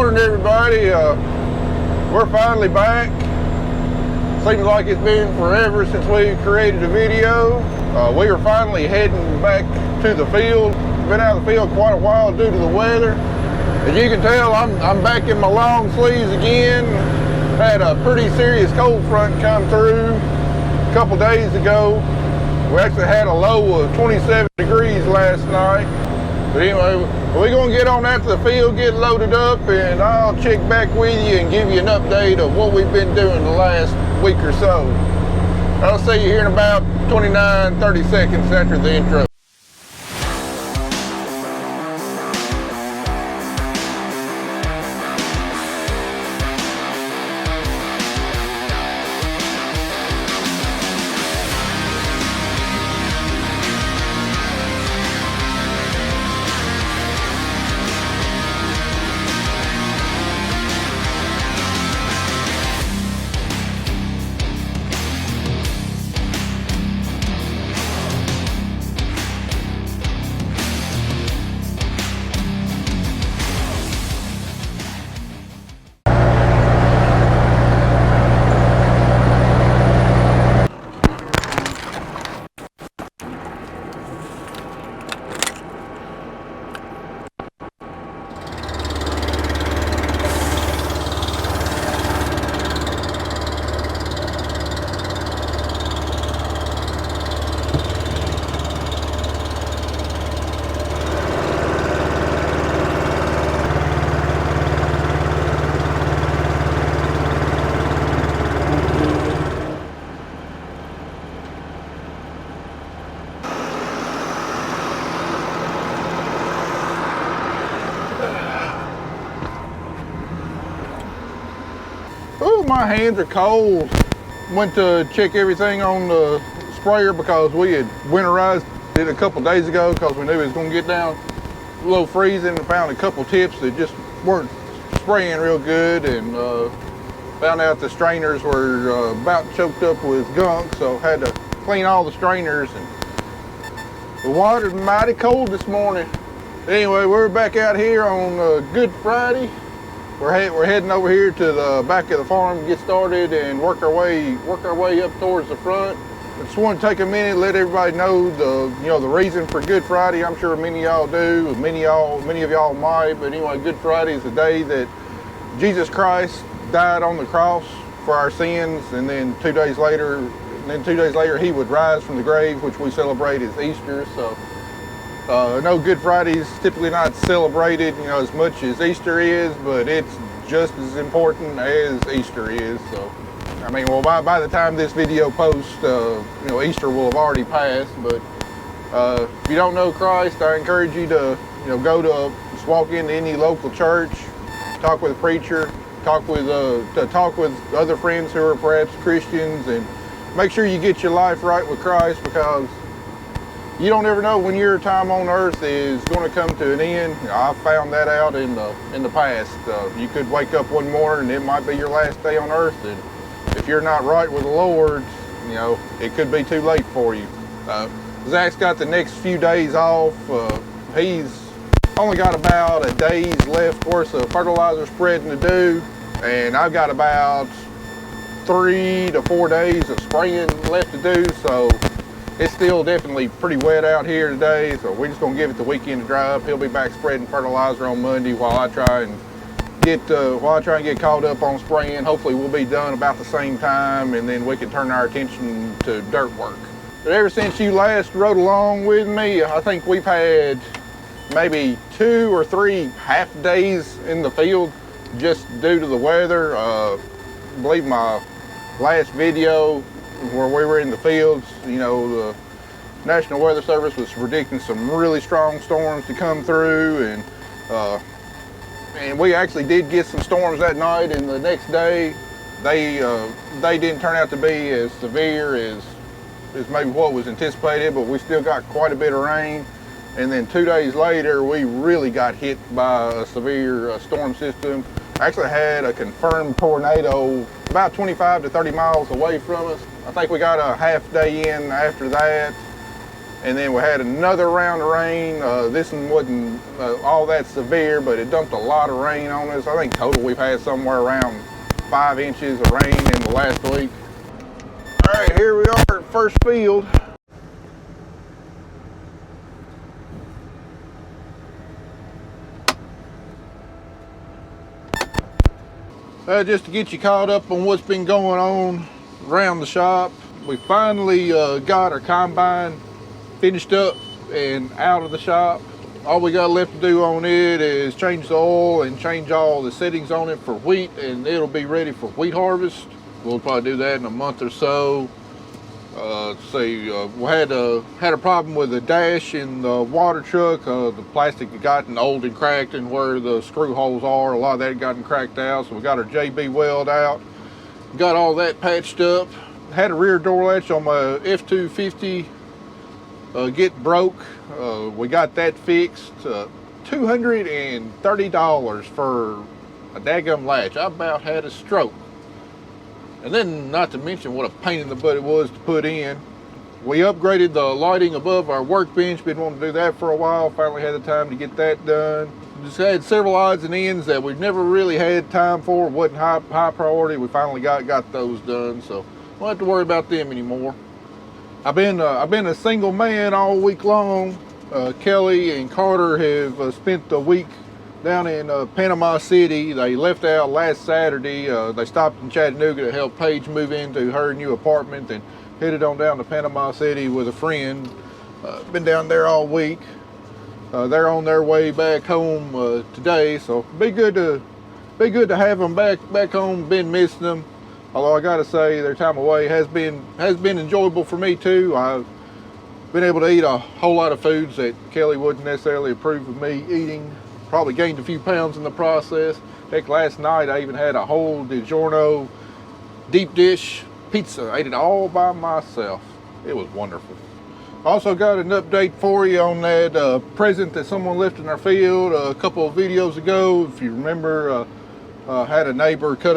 morning, everybody. We're finally back. Seems like it's been forever since we created a video. We are finally heading back to the field. Been out of the field quite a while due to the weather. As you can tell, I'm back in my long sleeves again. Had a pretty serious cold front come through a couple days ago. We actually had a low of 27 degrees last night. But anyway, we're going to get on out to the field, get loaded up, and I'll check back with you and give you an update of what we've been doing the last week or so. I'll see you here in about 29-30 seconds after the intro. Ooh, my hands are cold. Went to check everything on the sprayer because we had winterized it a couple days ago because we knew it was going to get down below freezing, and found a couple tips that just weren't spraying real good, and found out the strainers were about choked up with gunk, so had to clean all the strainers, and the water's mighty cold this morning. Anyway, we're back out here on Good Friday. We're heading over here to the back of the farm, get started, and work our way up towards the front. I just want to take a minute, let everybody know the reason for Good Friday. I'm sure many of y'all do, many of y'all might, but anyway, Good Friday is the day that Jesus Christ died on the cross for our sins, and then 2 days later he would rise from the grave, which we celebrate as Easter. So I know Good Friday is typically not celebrated, as much as Easter is, but it's just as important as Easter is. So, I mean, well, by the time this video posts, Easter will have already passed. But if you don't know Christ, I encourage you to, just walk into any local church, talk with a preacher, talk with other friends who are perhaps Christians, and make sure you get your life right with Christ, because you don't ever know when your time on earth is going to come to an end. I found that out in the past. You could wake up one morning and it might be your last day on earth, and if you're not right with the Lord, it could be too late for you. Zach's got the next few days off. He's only got about a day's left worth of fertilizer spreading to do, and I've got about 3 to 4 days of spraying left to do. So it's still definitely pretty wet out here today, so we're just gonna give it the weekend to dry up. He'll be back spreading fertilizer on Monday while I try and get caught up on spraying. Hopefully we'll be done about the same time, and then we can turn our attention to dirt work. But ever since you last rode along with me, I think we've had maybe 2 or 3 half days in the field just due to the weather. I believe my last video where we were in the fields, the National Weather Service was predicting some really strong storms to come through, and we actually did get some storms that night, and the next day they didn't turn out to be as severe as maybe what was anticipated, but we still got quite a bit of rain. And then 2 days later, we really got hit by a severe storm system. Actually had a confirmed tornado about 25 to 30 miles away from us. I think we got a half day in after that. And then we had another round of rain. This one wasn't all that severe, but it dumped a lot of rain on us. I think total we've had somewhere around 5 inches of rain in the last week. All right, here we are at first field. Just to get you caught up on what's been going on around the shop, we finally got our combine finished up and out of the shop. All we got left to do on it is change the oil and change all the settings on it for wheat, and it'll be ready for wheat harvest. We'll probably do that in a month or so. We had a problem with the dash in the water truck. The plastic had gotten old and cracked, and where the screw holes are, a lot of that had gotten cracked out. So we got our JB weld out, got all that patched up. Had a rear door latch on my F-250 get broke. We got that fixed. $230 for a daggum latch. I about had a stroke. And then, not to mention what a pain in the butt it was to put in. We upgraded the lighting above our workbench. Been wanting to do that for a while. Finally had the time to get that done. Just had several odds and ends that we've never really had time for. Wasn't high priority. We finally got those done, so don't have to worry about them anymore. I've been a single man all week long. Kelly and Carter have spent the week down in Panama City. They left out last Saturday. They stopped in Chattanooga to help Paige move into her new apartment and headed on down to Panama City with a friend. Been down there all week. They're on their way back home today, so be good to have them back home. Been missing them. Although I gotta say, their time away has been enjoyable for me too. I've been able to eat a whole lot of foods that Kelly wouldn't necessarily approve of me eating. Probably gained a few pounds in the process. Heck, last night I even had a whole DiGiorno deep dish pizza. I ate it all by myself. It was wonderful. Also got an update for you on that present that someone left in our field a couple of videos ago. If you remember, had a neighbor cut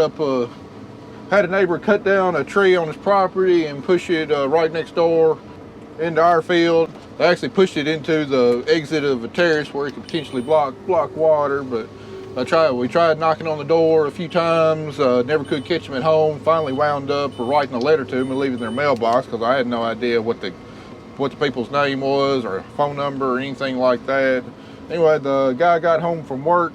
down a tree on his property and push it right next door into our field. They actually pushed it into the exit of a terrace where it could potentially block water, but we tried knocking on the door a few times, never could catch them at home. Finally wound up writing a letter to them and leaving their mailbox because I had no idea what the people's name was or phone number or anything like that. Anyway, the guy got home from work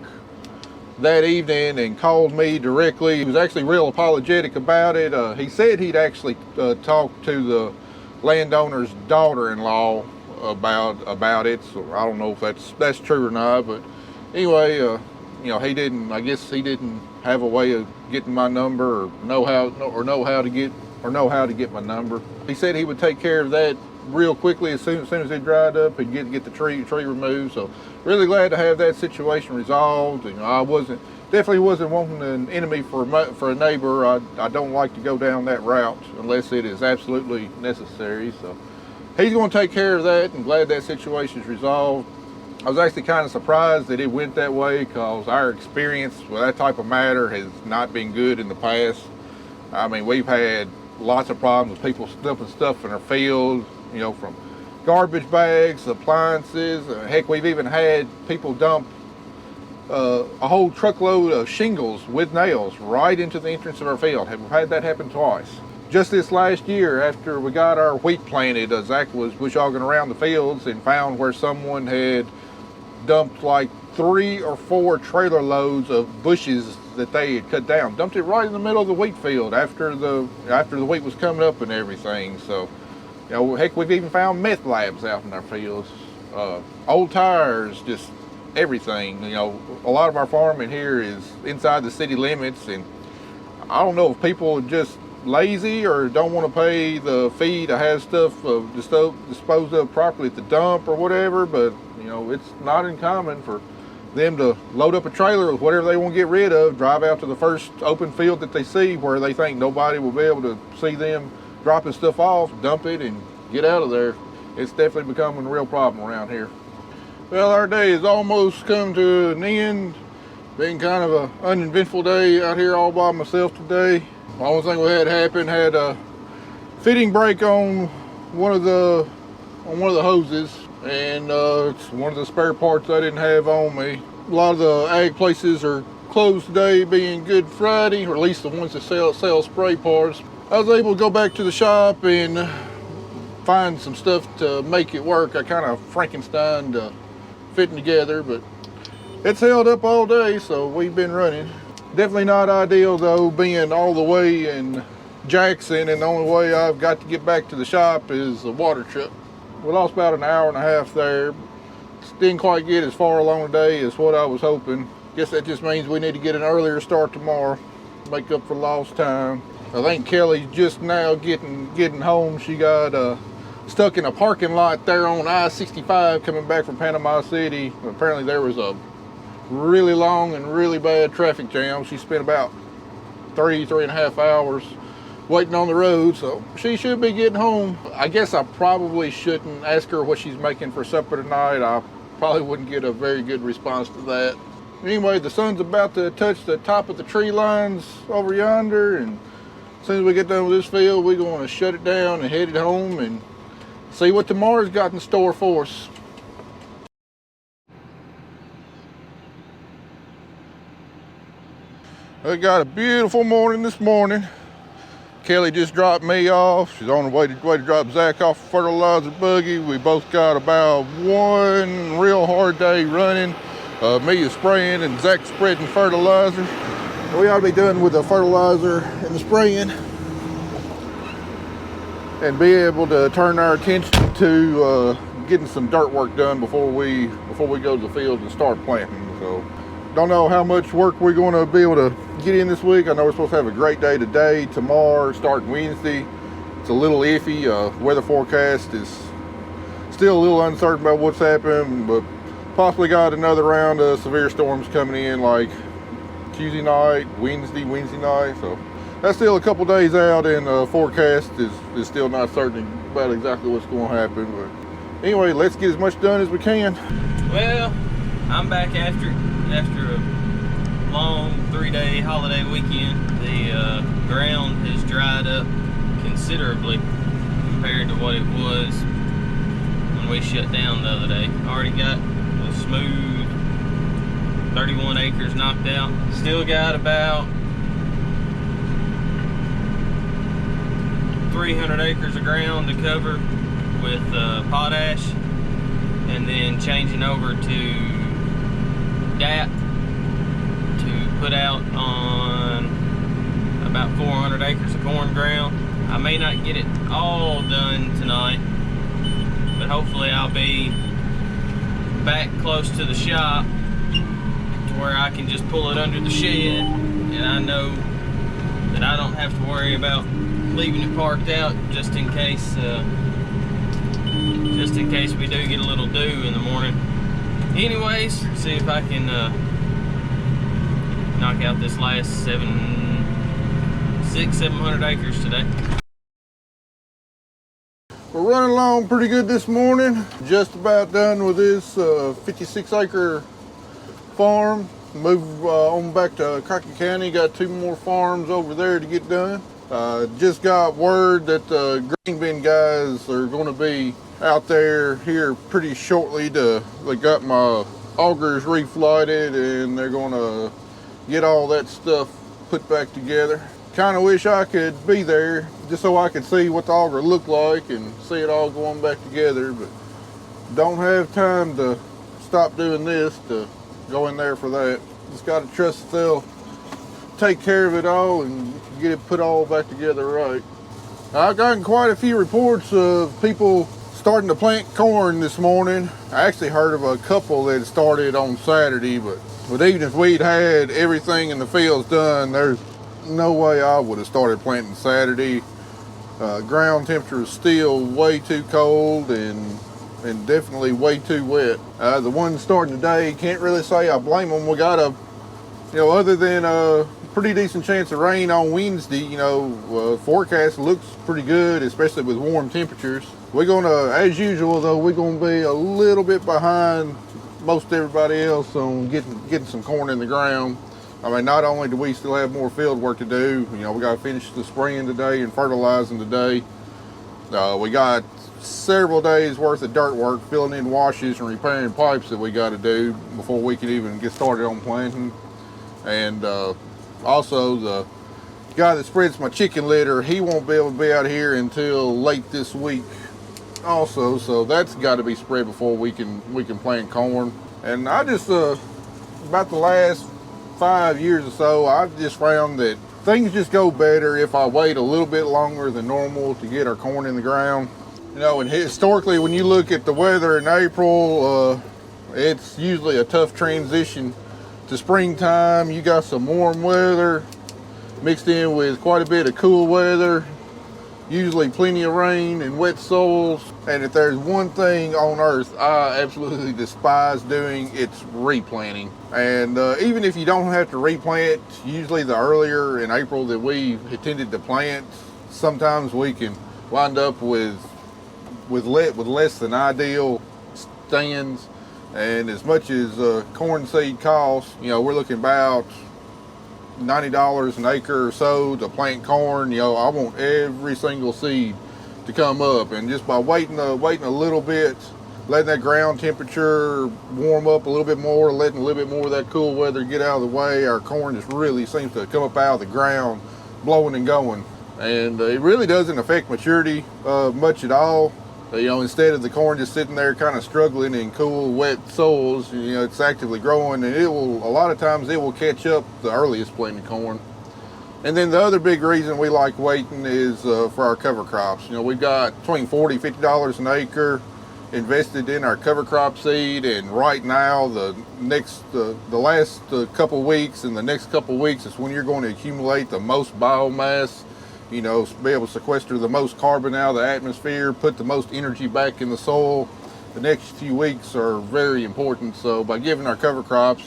that evening and called me directly. He was actually real apologetic about it. He said he'd actually talked to the landowner's daughter-in-law about it, so I don't know if that's true or not, but anyway, he didn't have a way of getting my number or know how to get my number. He said he would take care of that real quickly as soon as it dried up and get the tree removed. So really glad to have that situation resolved. I definitely wasn't wanting an enemy for a neighbor. I don't like to go down that route unless it is absolutely necessary. So he's going to take care of that, and glad that situation is resolved. I was actually kind of surprised that it went that way because our experience with that type of matter has not been good in the past. I mean, we've had lots of problems with people dumping stuff in our field, from garbage bags, appliances. Heck, we've even had people dump a whole truckload of shingles with nails right into the entrance of our field. We've had that happen twice. Just this last year, after we got our wheat planted, Zach was bush hogging around the fields and found where someone had dumped like 3 or 4 trailer loads of bushes that they had cut down. Dumped it right in the middle of the wheat field after the wheat was coming up and everything. So, heck, we've even found meth labs out in our fields. Old tires, just everything. A lot of our farming here is inside the city limits, and I don't know if people are just lazy or don't want to pay the fee to have stuff disposed of properly at the dump or whatever, but it's not uncommon for them to load up a trailer with whatever they want to get rid of, drive out to the first open field that they see where they think nobody will be able to see them dropping stuff off, dump it, and get out of there. It's definitely becoming a real problem around here. Well, our day has almost come to an end. Been kind of an uneventful day out here all by myself today. The only thing we had happen, had a fitting break on one of on one of the hoses, and it's one of the spare parts I didn't have on me. A lot of the ag places are closed today, being Good Friday, or at least the ones that sell spray parts. I was able to go back to the shop and find some stuff to make it work. I kind of Frankensteined fitting together, but it's held up all day, so we've been running. Definitely not ideal though, being all the way in Jackson, and the only way I've got to get back to the shop is a water truck. We lost about an hour and a half there. Didn't quite get as far along today as what I was hoping. Guess that just means we need to get an earlier start tomorrow, make up for lost time. I think Kelly's just now getting home. She got stuck in a parking lot there on I-65 coming back from Panama City. Apparently there was a really long and really bad traffic jam. She spent about three and a half hours waiting on the road, so she should be getting home. I guess I probably shouldn't ask her what she's making for supper tonight. I probably wouldn't get a very good response to that. Anyway, the sun's about to touch the top of the tree lines over yonder, and as soon as we get done with this field, we're going to shut it down and head it home and see what tomorrow's got in store for us. I got a beautiful morning this morning. Kelly just dropped me off. She's on the way to drop Zach off the fertilizer buggy. We both got about one real hard day running. Me is spraying and Zach spreading fertilizer. We ought to be done with the fertilizer and the spraying and be able to turn our attention to getting some dirt work done before we go to the field and start planting. So don't know how much work we're going to be able to get in this week. I know we're supposed to have a great day today, tomorrow, starting Wednesday. It's a little iffy. Weather forecast is still a little uncertain about what's happening, but possibly got another round of severe storms coming in like Tuesday night, Wednesday night. So that's still a couple days out, and forecast is still not certain about exactly what's going to happen. But anyway, let's get as much done as we can. Well, I'm back after a long 3-day holiday weekend. The ground has dried up considerably compared to what it was when we shut down the other day. Already got a smooth 31 acres knocked out. Still got about 300 acres of ground to cover with potash, and then changing over to DAP to put out on about 400 acres of corn ground. I may not get it all done tonight, but hopefully I'll be back close to the shop to where I can just pull it under the shed, and I know that I don't have to worry about leaving it parked out just in case we do get a little dew in the morning. Anyways, see if I can knock out this last 700 acres today. We're running along pretty good this morning. Just about done with this 56 acre farm. Move on back to Crockett County. Got 2 more farms over there to get done. Just got word that the green bin guys are going to be out there here pretty shortly. They got my augers reflighted and they're going to get all that stuff put back together. Kind of wish I could be there just so I could see what the auger looked like and see it all going back together, but don't have time to stop doing this to go in there for that. Just got to trust that they'll take care of it all and get it put all back together right. I've gotten quite a few reports of people starting to plant corn this morning. I actually heard of a couple that started on Saturday, but even if we'd had everything in the fields done, there's no way I would have started planting Saturday. Ground temperature is still way too cold and definitely way too wet. The ones starting today, can't really say I blame them. We got other than a pretty decent chance of rain on Wednesday, forecast looks pretty good, especially with warm temperatures. We're gonna, as usual though, we're gonna be a little bit behind most everybody else on getting some corn in the ground. I mean, not only do we still have more field work to do, we got to finish the spraying today and fertilizing today. We got several days worth of dirt work, filling in washes and repairing pipes that we got to do before we can even get started on planting. And also the guy that spreads my chicken litter, he won't be able to be out here until late this week also, so that's got to be spread before we can plant corn. And I just about the last 5 years or so, I've just found that things just go better if I wait a little bit longer than normal to get our corn in the ground. You know, and historically, when you look at the weather in April, it's usually a tough transition to springtime. You got some warm weather mixed in with quite a bit of cool weather, usually plenty of rain and wet soils. And if there's one thing on earth I absolutely despise doing, it's replanting. And even if you don't have to replant, usually the earlier in April that we intended to plant, sometimes we can wind up with less than ideal stands. And as much as corn seed costs, you know, we're looking about $90 an acre or so to plant corn. You know, I want every single seed to come up, and just by waiting a little bit, letting that ground temperature warm up a little bit more, letting a little bit more of that cool weather get out of the way, our corn just really seems to come up out of the ground blowing and going. And it really doesn't affect maturity much at all. You know, instead of the corn just sitting there kind of struggling in cool, wet soils, you know, it's actively growing, and a lot of times it will catch up the earliest planted corn. And then the other big reason we like waiting is for our cover crops. You know, we've got between $40 and $50 an acre invested in our cover crop seed, and right now the last couple weeks and the next couple weeks is when you're going to accumulate the most biomass, you know, be able to sequester the most carbon out of the atmosphere, put the most energy back in the soil. The next few weeks are very important. So by giving our cover crops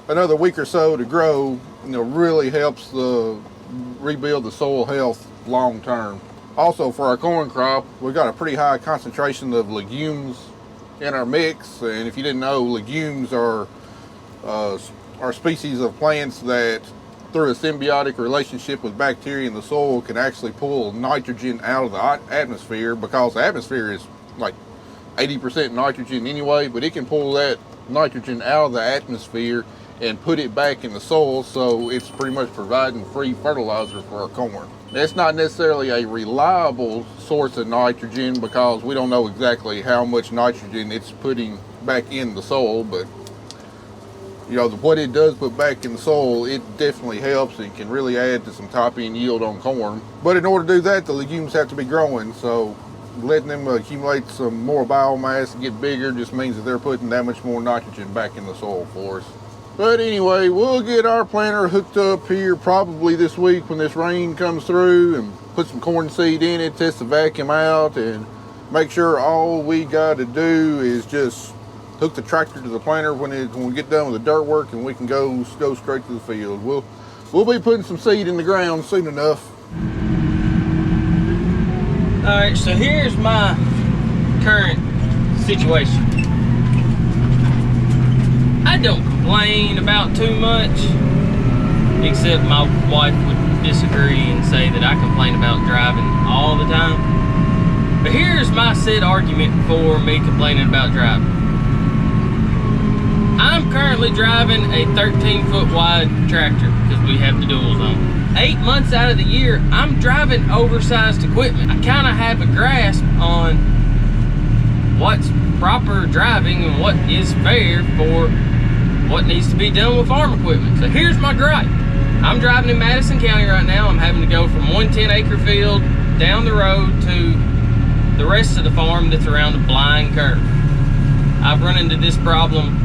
another week or so to grow, you know, really helps rebuild the soil health long term. Also, for our corn crop, we've got a pretty high concentration of legumes in our mix. And if you didn't know, legumes are species of plants that, through a symbiotic relationship with bacteria in the soil, can actually pull nitrogen out of the atmosphere, because the atmosphere is like 80% nitrogen anyway, but it can pull that nitrogen out of the atmosphere and put it back in the soil, so it's pretty much providing free fertilizer for our corn. That's not necessarily a reliable source of nitrogen, because we don't know exactly how much nitrogen it's putting back in the soil, but you know, what it does put back in the soil, it definitely helps and can really add to some top end yield on corn. But in order to do that, the legumes have to be growing, so letting them accumulate some more biomass and get bigger just means that they're putting that much more nitrogen back in the soil for us. But anyway, we'll get our planter hooked up here probably this week when this rain comes through, and put some corn seed in it, test the vacuum out, and make sure all we got to do is just hook the tractor to the planter when we get done with the dirt work, and we can go straight to the field. We'll be putting some seed in the ground soon enough. All right, so here's my current situation. I don't complain about too much, except my wife would disagree and say that I complain about driving all the time. But here's my said argument for me complaining about driving. I'm currently driving a 13-foot wide tractor because we have the duals on. 8 months out of the year, I'm driving oversized equipment. I kind of have a grasp on what's proper driving and what is fair for what needs to be done with farm equipment. So here's my gripe. I'm driving in Madison County right now. I'm having to go from one 10-acre field down the road to the rest of the farm that's around a blind curve. I've run into this problem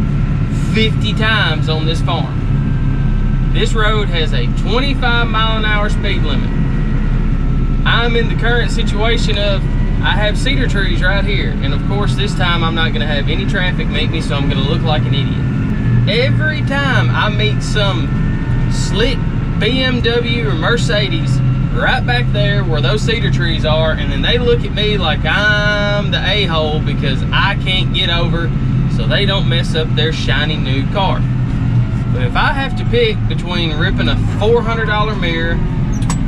50 times on this farm. This road has a 25-mile-an-hour speed limit. I'm in the current situation of I have cedar trees right here, and of course this time I'm not going to have any traffic meet me, so I'm going to look like an idiot. Every time I meet some slick BMW or Mercedes right back there where those cedar trees are, and then they look at me like I'm the a-hole because I can't get over so they don't mess up their shiny new car. But if I have to pick between ripping a $400 mirror,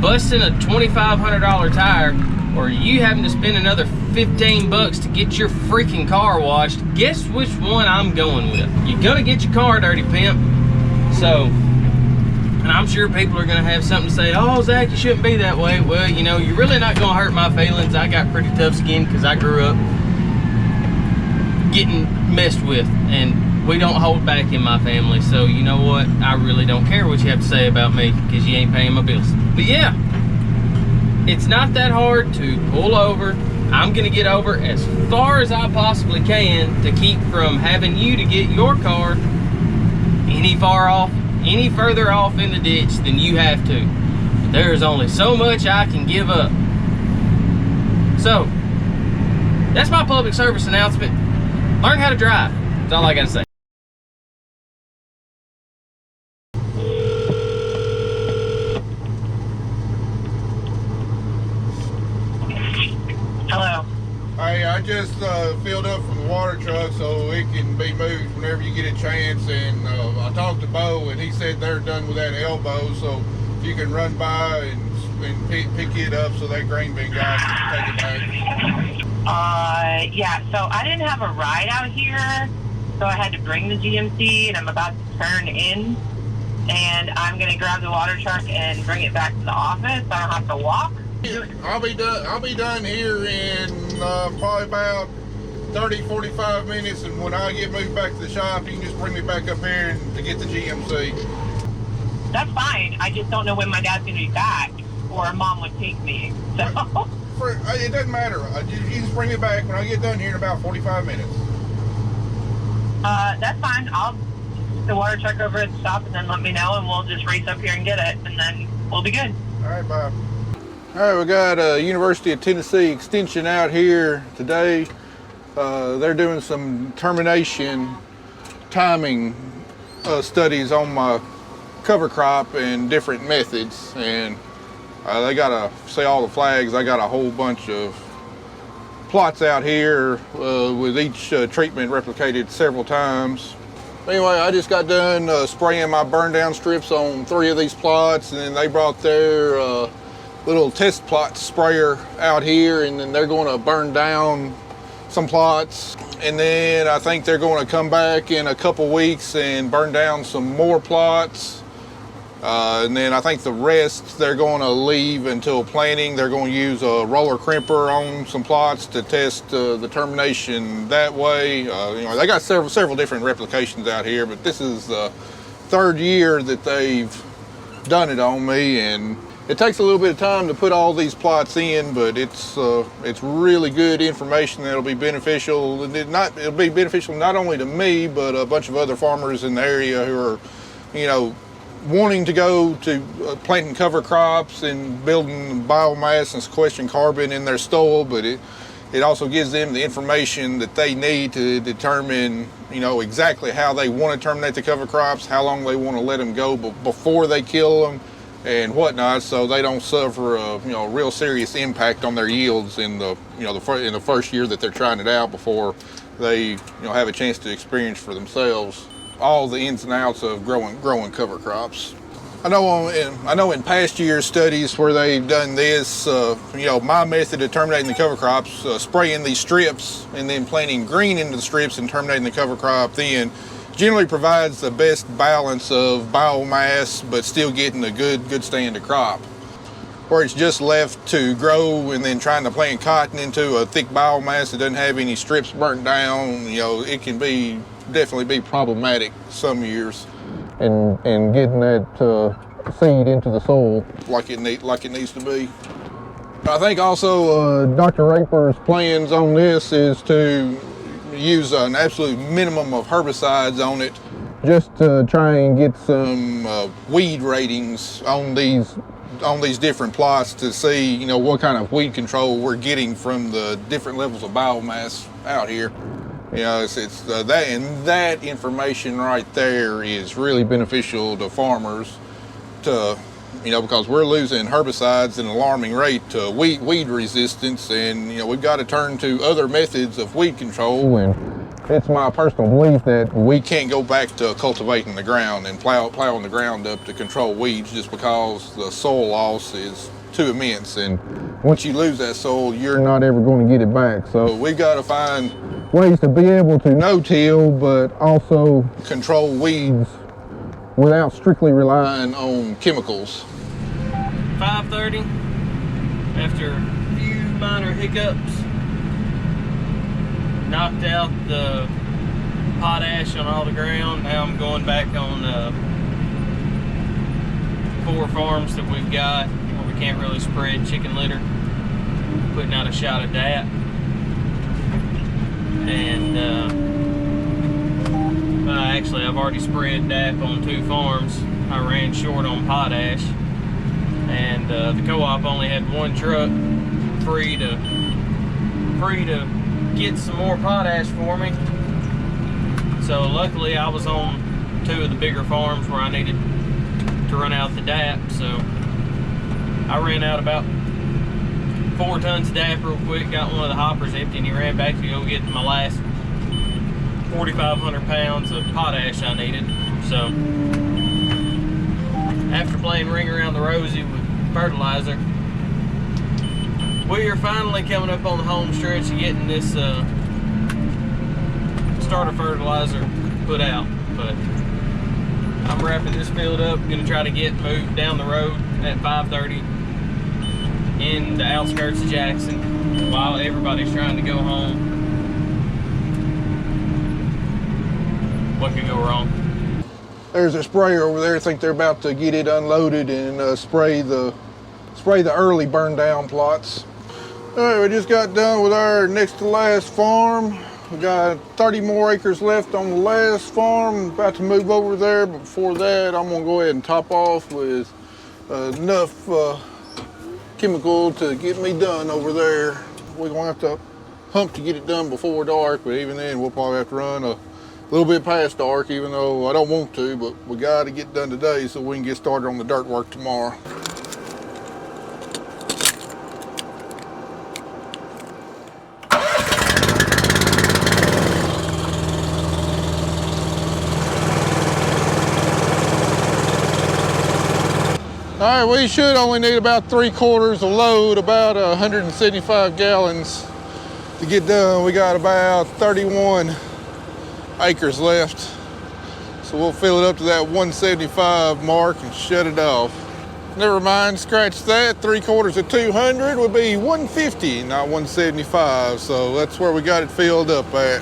busting a $2,500 tire, or you having to spend another 15 bucks to get your freaking car washed, guess which one I'm going with? You're gonna get your car dirty, pimp. So, and I'm sure people are gonna have something to say, oh, Zach, you shouldn't be that way. Well, you know, you're really not gonna hurt my feelings. I got pretty tough skin because I grew up getting messed with, and we don't hold back in my family. So, you know what? I really don't care what you have to say about me because you ain't paying my bills. But yeah, it's not that hard to pull over. I'm gonna get over as far as I possibly can to keep from having you to get your car any further off in the ditch than you have to. But there's only so much I can give up. So, that's my public service announcement. Learn how to drive. That's all I gotta say. Hello. Hey, I just filled up from the water truck so it can be moved whenever you get a chance, and I talked to Bo and he said they're done with that elbow, so if you can run by and pick it up so that grain bin guy can take it back. Yeah, so I didn't have a ride out here, so I had to bring the GMC, and I'm about to turn in, and I'm going to grab the water truck and bring it back to the office so I don't have to walk. I'll be done here in probably about 30-45 minutes, and when I get moved back to the shop, you can just bring me back up here to get the GMC. That's fine. I just don't know when my dad's going to be back, or mom would take me. So It doesn't matter. You just bring me back when I get done here in about 45 minutes. that's fine. I'll the water truck over at the shop and then let me know, and we'll just race up here and get it, and then we'll be good. All right, bye. All right, we got University of Tennessee Extension out here today. They're doing some termination timing studies on my cover crop and different methods, and they got to see all the flags. I got a whole bunch of plots out here with each treatment replicated several times. Anyway, I just got done spraying my burn down strips on 3 of these plots, and then they brought their little test plot sprayer out here, and then they're going to burn down some plots, and then I think they're going to come back in a couple weeks and burn down some more plots, and then I think the rest they're going to leave until planting. They're going to use a roller crimper on some plots to test the termination that way. You know, they got several different replications out here, but this is the 3rd year that they've done it on me, and it takes a little bit of time to put all these plots in, but it's really good information that'll be beneficial. It'll be beneficial not only to me, but a bunch of other farmers in the area who are, you know, wanting to go to planting cover crops and building biomass and sequestering carbon in their soil, but it also gives them the information that they need to determine, you know, exactly how they want to terminate the cover crops, how long they want to let them go before they kill them, and whatnot, so they don't suffer a real serious impact on their yields in the in the first year that they're trying it out, before they have a chance to experience for themselves all the ins and outs of growing cover crops. I know in past years studies where they've done this, my method of terminating the cover crops, spraying these strips and then planting green into the strips and terminating the cover crop, then generally provides the best balance of biomass, but still getting a good standing crop. Where it's just left to grow and then trying to plant cotton into a thick biomass that doesn't have any strips burnt down, it can definitely be problematic some years. And getting that seed into the soil like it needs to be. I think also Dr. Raper's plans on this is to use an absolute minimum of herbicides on it, just to try and get some weed ratings on these different plots to see what kind of weed control we're getting from the different levels of biomass out here. It's that information right there is really beneficial to farmers, because we're losing herbicides at an alarming rate to weed resistance, and we've got to turn to other methods of weed control. And it's my personal belief that we can't go back to cultivating the ground and plowing the ground up to control weeds, just because the soil loss is too immense. And once you lose that soil, you're not ever going to get it back. So we've got to find ways to be able to no-till, but also control weeds without strictly relying on chemicals. 5:30, after a few minor hiccups, knocked out the potash on all the ground. Now I'm going back on 4 farms that we've got where we can't really spread chicken litter, putting out a shot of DAP. And actually I've already spread DAP on 2 farms. I ran short on potash, and the co-op only had 1 truck free to get some more potash for me. So luckily I was on 2 of the bigger farms where I needed to run out the DAP. So I ran out about 4 tons of DAP real quick, got one of the hoppers empty, and he ran back to go get my last 4,500 pounds of potash I needed. So after playing Ring Around the Rosie with fertilizer, we are finally coming up on the home stretch of getting this starter fertilizer put out. But I'm wrapping this field up, gonna try to get moved down the road at 5:30 in the outskirts of Jackson while everybody's trying to go home. What could go wrong? There's a sprayer over there. I think they're about to get it unloaded and spray the early burn down plots. All right, we just got done with our next to last farm. We got 30 more acres left on the last farm. About to move over there, but before that, I'm gonna go ahead and top off with enough chemical to get me done over there. We're gonna have to hump to get it done before dark, but even then, we'll probably have to run a little bit past dark, even though I don't want to, but we gotta get done today so we can get started on the dirt work tomorrow. All right, we should only need about 3/4 a load, about 175 gallons to get done. We got about 31 acres left. So we'll fill it up to that 175 mark and shut it off. Never mind, scratch that. 3/4 of 200 would be 150, not 175. So that's where we got it filled up at.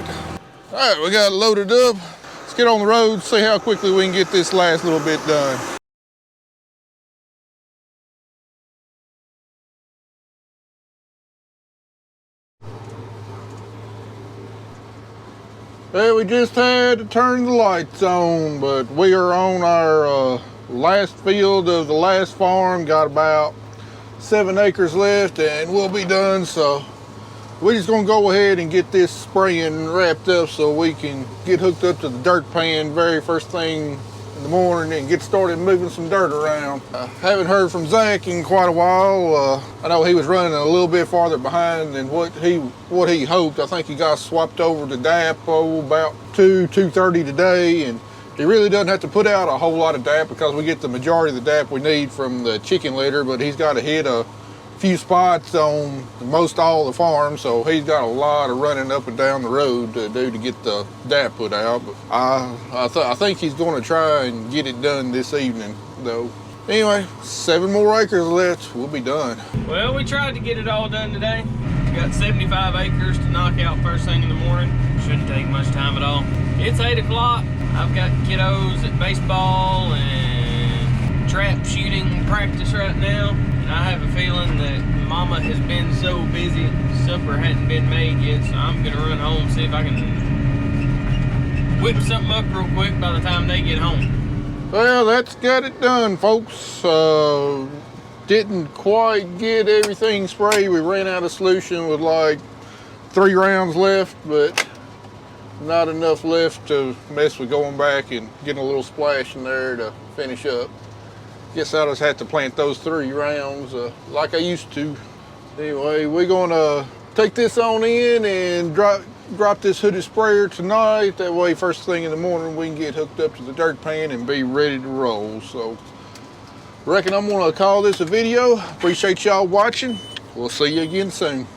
All right, we got it loaded up. Let's get on the road, see how quickly we can get this last little bit done. Well, we just had to turn the lights on, but we are on our last field of the last farm. Got about 7 acres left and we'll be done. So we're just gonna go ahead and get this spraying wrapped up so we can get hooked up to the dirt pan very first thing in the morning and get started moving some dirt around. I haven't heard from Zach in quite a while. I know he was running a little bit farther behind than what he hoped. I think he got swapped over to DAP about 2:30 today, and he really doesn't have to put out a whole lot of DAP because we get the majority of the DAP we need from the chicken litter, but he's got to hit a few spots on most all the farms, so he's got a lot of running up and down the road to do to get the DAP put out. But I think he's going to try and get it done this evening, though. Anyway, 7 more acres left. We'll be done. Well, we tried to get it all done today. We got 75 acres to knock out first thing in the morning. Shouldn't take much time at all. It's 8 o'clock. I've got kiddos at baseball and trap shooting practice right now. And I have a feeling that Mama has been so busy, supper hadn't been made yet, so I'm gonna run home, see if I can whip something up real quick by the time they get home. Well, that's got it done, folks. Didn't quite get everything sprayed. We ran out of solution with like 3 rounds left, but not enough left to mess with going back and getting a little splash in there to finish up. Guess I just had to plant those 3 rounds like I used to. Anyway, we're gonna take this on in and drop this hooded sprayer tonight. That way, first thing in the morning, we can get hooked up to the dirt pan and be ready to roll. So Reckon I'm gonna call this a video. Appreciate y'all watching. We'll see you again soon.